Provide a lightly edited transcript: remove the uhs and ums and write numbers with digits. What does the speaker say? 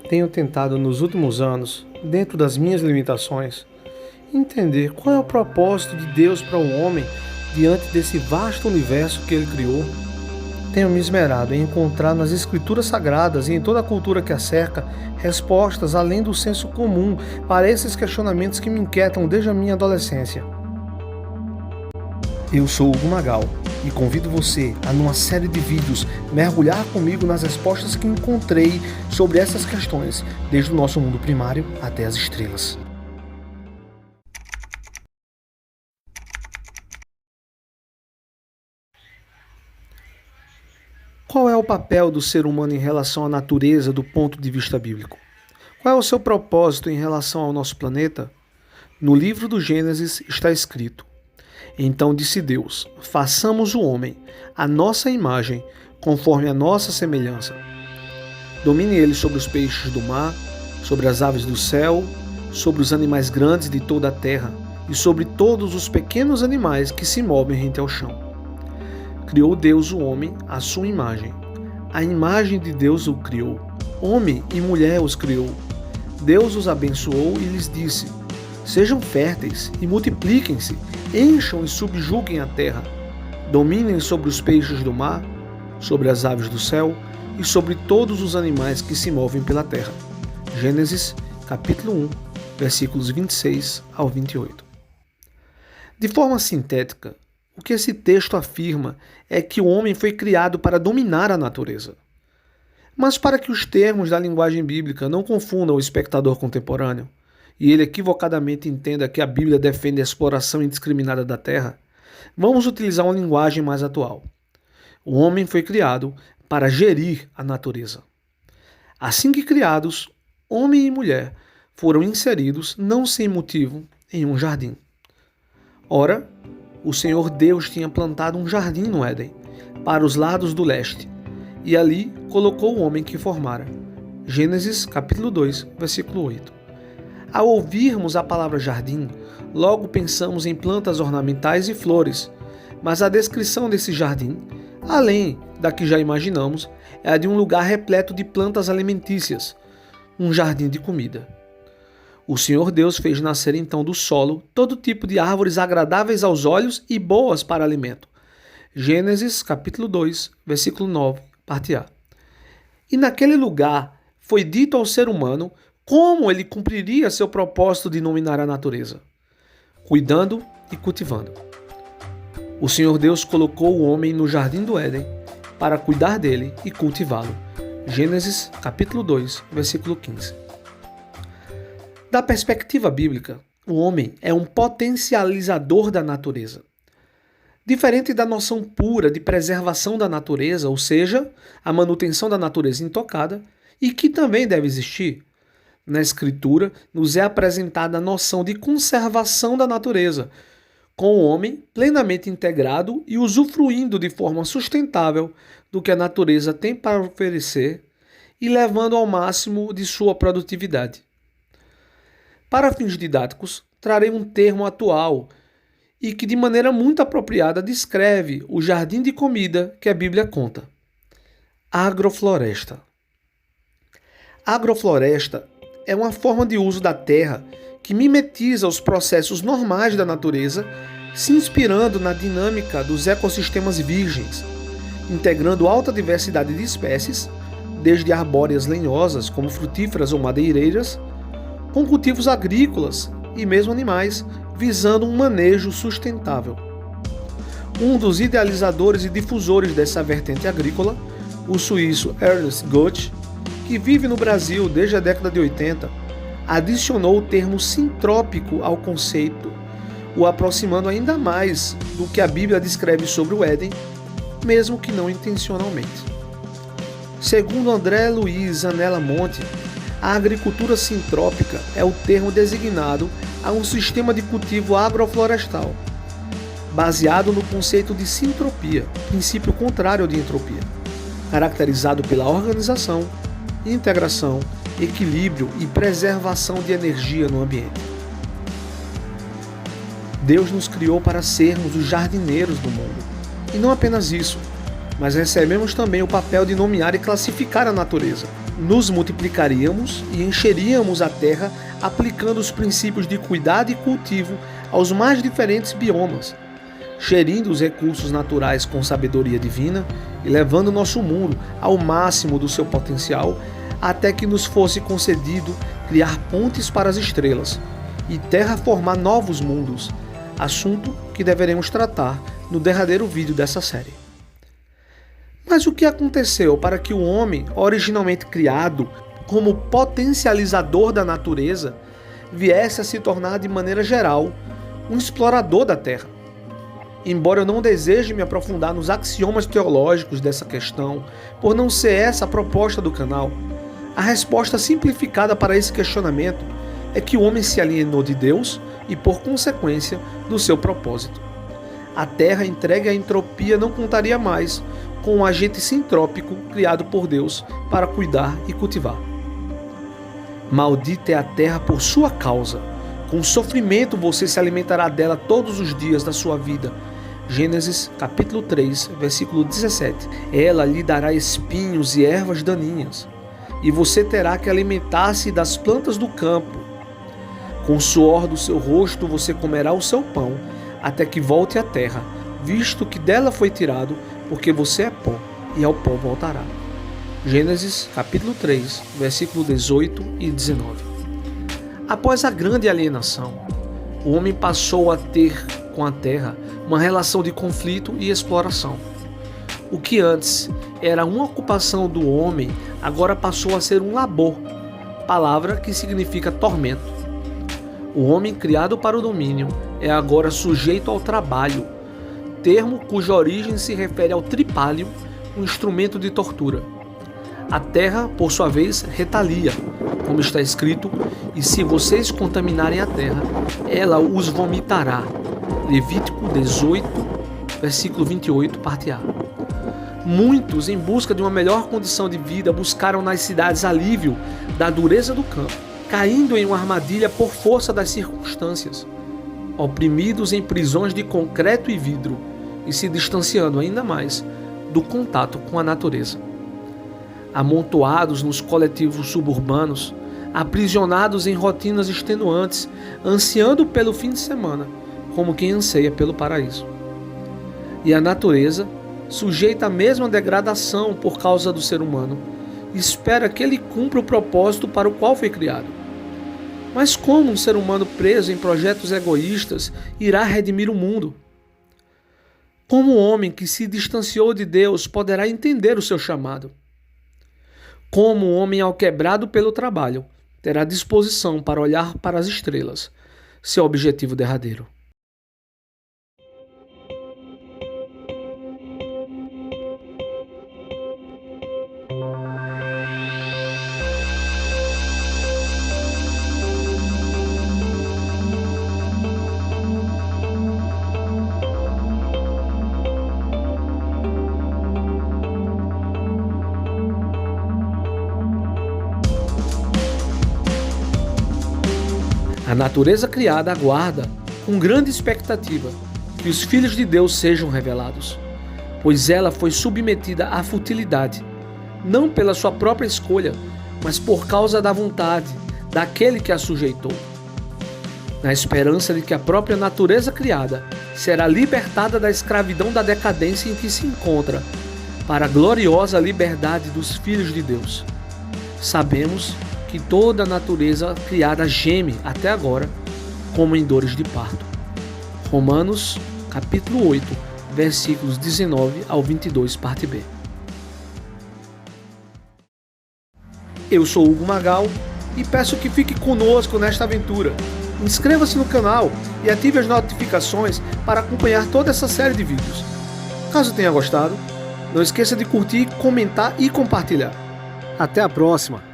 Tenho tentado nos últimos anos, dentro das minhas limitações, entender qual é o propósito de Deus para o homem diante desse vasto universo que Ele criou. Tenho me esmerado em encontrar nas Escrituras Sagradas e em toda a cultura que a cerca respostas além do senso comum para esses questionamentos que me inquietam desde a minha adolescência. Eu sou o Hugo Magal e convido você a, numa série de vídeos, mergulhar comigo nas respostas que encontrei sobre essas questões, desde o nosso mundo primário até as estrelas. Qual é o papel do ser humano em relação à natureza do ponto de vista bíblico? Qual é o seu propósito em relação ao nosso planeta? No livro do Gênesis está escrito: Então disse Deus, façamos o homem, à nossa imagem, conforme a nossa semelhança. Domine ele sobre os peixes do mar, sobre as aves do céu, sobre os animais grandes de toda a terra, e sobre todos os pequenos animais que se movem rente ao chão. Criou Deus o homem à sua imagem. A imagem de Deus o criou. Homem e mulher os criou. Deus os abençoou e lhes disse: Sejam férteis e multipliquem-se, encham e subjuguem a terra. Dominem sobre os peixes do mar, sobre as aves do céu e sobre todos os animais que se movem pela terra. Gênesis, capítulo 1, versículos 26 ao 28. De forma sintética, o que esse texto afirma é que o homem foi criado para dominar a natureza. Mas para que os termos da linguagem bíblica não confundam o espectador contemporâneo, e ele equivocadamente entenda que a Bíblia defende a exploração indiscriminada da terra, vamos utilizar uma linguagem mais atual. O homem foi criado para gerir a natureza. Assim que criados, homem e mulher foram inseridos, não sem motivo, em um jardim. Ora, o Senhor Deus tinha plantado um jardim no Éden, para os lados do leste, e ali colocou o homem que formara. Gênesis capítulo 2, versículo 8. Ao ouvirmos a palavra jardim, logo pensamos em plantas ornamentais e flores, mas a descrição desse jardim, além da que já imaginamos, é a de um lugar repleto de plantas alimentícias, um jardim de comida. O Senhor Deus fez nascer então do solo todo tipo de árvores agradáveis aos olhos e boas para alimento. Gênesis capítulo 2, versículo 9, parte A. E naquele lugar foi dito ao ser humano como ele cumpriria seu propósito de dominar a natureza, cuidando e cultivando. O Senhor Deus colocou o homem no jardim do Éden para cuidar dele e cultivá-lo. Gênesis capítulo 2, versículo 15. Da perspectiva bíblica, o homem é um potencializador da natureza. Diferente da noção pura de preservação da natureza, ou seja, a manutenção da natureza intocada, e que também deve existir, na Escritura nos é apresentada a noção de conservação da natureza, com o homem plenamente integrado e usufruindo de forma sustentável do que a natureza tem para oferecer e levando ao máximo de sua produtividade. Para fins didáticos, trarei um termo atual e que de maneira muito apropriada descreve o jardim de comida que a Bíblia conta: agrofloresta. Agrofloresta é uma forma de uso da terra que mimetiza os processos normais da natureza, se inspirando na dinâmica dos ecossistemas virgens, integrando alta diversidade de espécies, desde arbóreas lenhosas, como frutíferas ou madeireiras, com cultivos agrícolas e mesmo animais, visando um manejo sustentável. Um dos idealizadores e difusores dessa vertente agrícola, o suíço Ernst Goethe, que vive no Brasil desde a década de 80, adicionou o termo sintrópico ao conceito, o aproximando ainda mais do que a Bíblia descreve sobre o Éden, mesmo que não intencionalmente. Segundo André Luiz Anela Monte, a agricultura sintrópica é o termo designado a um sistema de cultivo agroflorestal, baseado no conceito de sintropia, princípio contrário de entropia, caracterizado pela organização, integração, equilíbrio e preservação de energia no ambiente. Deus nos criou para sermos os jardineiros do mundo. E não apenas isso, mas recebemos também o papel de nomear e classificar a natureza, nos multiplicaríamos e encheríamos a terra aplicando os princípios de cuidado e cultivo aos mais diferentes biomas, gerindo os recursos naturais com sabedoria divina e levando nosso mundo ao máximo do seu potencial até que nos fosse concedido criar pontes para as estrelas e terraformar novos mundos, assunto que deveremos tratar no derradeiro vídeo dessa série. Mas o que aconteceu para que o homem, originalmente criado como potencializador da natureza, viesse a se tornar de maneira geral um explorador da Terra? Embora eu não deseje me aprofundar nos axiomas teológicos dessa questão, por não ser essa a proposta do canal, a resposta simplificada para esse questionamento é que o homem se alienou de Deus e, por consequência, do seu propósito. A Terra entregue à entropia não contaria mais com um agente sintrópico criado por Deus para cuidar e cultivar. Maldita é a terra por sua causa. Com sofrimento você se alimentará dela todos os dias da sua vida. Gênesis capítulo 3, versículo 17. Ela lhe dará espinhos e ervas daninhas, e você terá que alimentar-se das plantas do campo. Com o suor do seu rosto você comerá o seu pão, até que volte à terra, visto que dela foi tirado, porque você é pó, e ao pó voltará. Gênesis capítulo 3, versículo 18 e 19. Após a grande alienação, o homem passou a ter com a terra uma relação de conflito e exploração. O que antes era uma ocupação do homem, agora passou a ser um labor, palavra que significa tormento. O homem criado para o domínio é agora sujeito ao trabalho, termo cuja origem se refere ao tripálio, um instrumento de tortura. A terra, por sua vez, retalia, como está escrito, e se vocês contaminarem a terra, ela os vomitará. Levítico 18, versículo 28, parte A. Muitos, em busca de uma melhor condição de vida, buscaram nas cidades alívio da dureza do campo, caindo em uma armadilha por força das circunstâncias, oprimidos em prisões de concreto e vidro e se distanciando ainda mais do contato com a natureza. Amontoados nos coletivos suburbanos, aprisionados em rotinas extenuantes, ansiando pelo fim de semana, como quem anseia pelo paraíso. E a natureza, sujeita à mesma degradação por causa do ser humano, espera que ele cumpra o propósito para o qual foi criado. Mas como um ser humano preso em projetos egoístas irá redimir o mundo? Como o homem que se distanciou de Deus poderá entender o seu chamado? Como o homem alquebrado pelo trabalho terá disposição para olhar para as estrelas, seu objetivo derradeiro? A natureza criada aguarda, com grande expectativa, que os filhos de Deus sejam revelados, pois ela foi submetida à futilidade, não pela sua própria escolha, mas por causa da vontade daquele que a sujeitou. Na esperança de que a própria natureza criada será libertada da escravidão da decadência em que se encontra, para a gloriosa liberdade dos filhos de Deus. Sabemos que toda a natureza criada geme até agora, como em dores de parto. Romanos, capítulo 8, versículos 19 ao 22, parte B. Eu sou Hugo Magal e peço que fique conosco nesta aventura. Inscreva-se no canal e ative as notificações para acompanhar toda essa série de vídeos. Caso tenha gostado, não esqueça de curtir, comentar e compartilhar. Até a próxima!